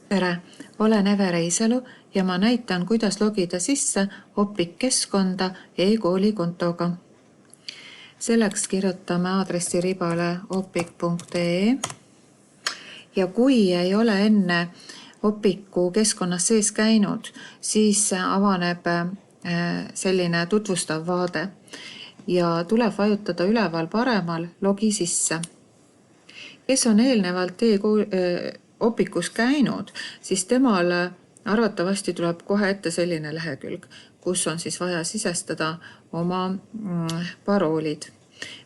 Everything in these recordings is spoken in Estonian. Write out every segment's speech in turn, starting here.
Tere, olen Eve Reisalu ja ma näitan, kuidas logida sisse Opiq keskkonda e-kooli kontoga. Selleks kirjutame aadressiribale opiq.ee ja kui ei ole enne Opiqu keskkonnas sees käinud, siis avaneb selline tutvustav vaade ja tuleb vajutada üleval paremal logi sisse. Kes on eelnevalt Opiqus käinud, siis temal arvatavasti tuleb kohe ette selline lehekülg, kus on siis vaja sisestada oma paroolid.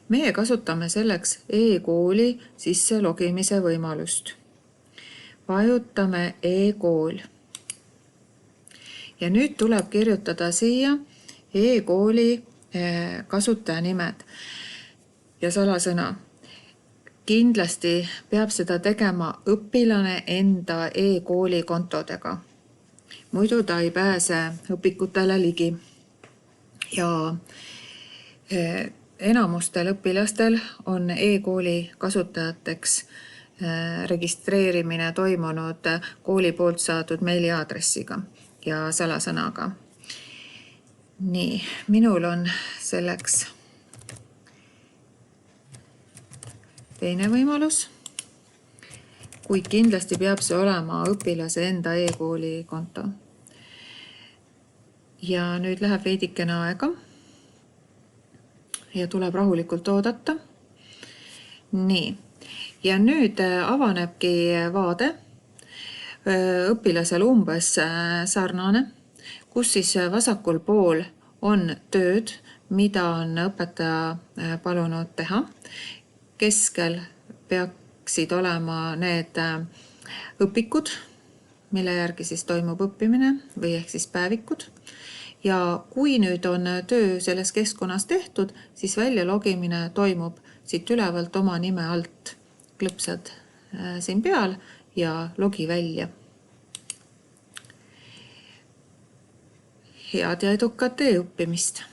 Meie kasutame selleks e-kooli sisse logimise võimalust. Vajutame e-kool. Ja nüüd tuleb kirjutada siia e-kooli kasutajanimed ja salasõna. Kindlasti peab seda tegema õpilane enda e-kooli kontodega. Muidu ta ei pääse õpikutele ligi. Ja enamustel õpilastel on e-kooli kasutajateks registreerimine toimunud kooli poolt saadud meiliaadressiga ja salasõnaga. Nii, minul on selleks teine võimalus, kuid kindlasti peab see olema õpilase enda e-kooli konto. Ja nüüd läheb veidikene aega ja tuleb rahulikult oodata. Nii, ja nüüd avanebki vaade õpilasel umbes sarnane, kus siis vasakul pool on tööd, mida on õpetaja palunud teha. Keskel peaksid olema need õpikud, mille järgi siis toimub õppimine või ehk siis päevikud. Ja kui nüüd on töö selles keskkonnas tehtud, siis väljalogimine toimub siit ülevalt oma nime alt. Klõpsad siin peal ja logi välja. Head ja edukat e-õppimist!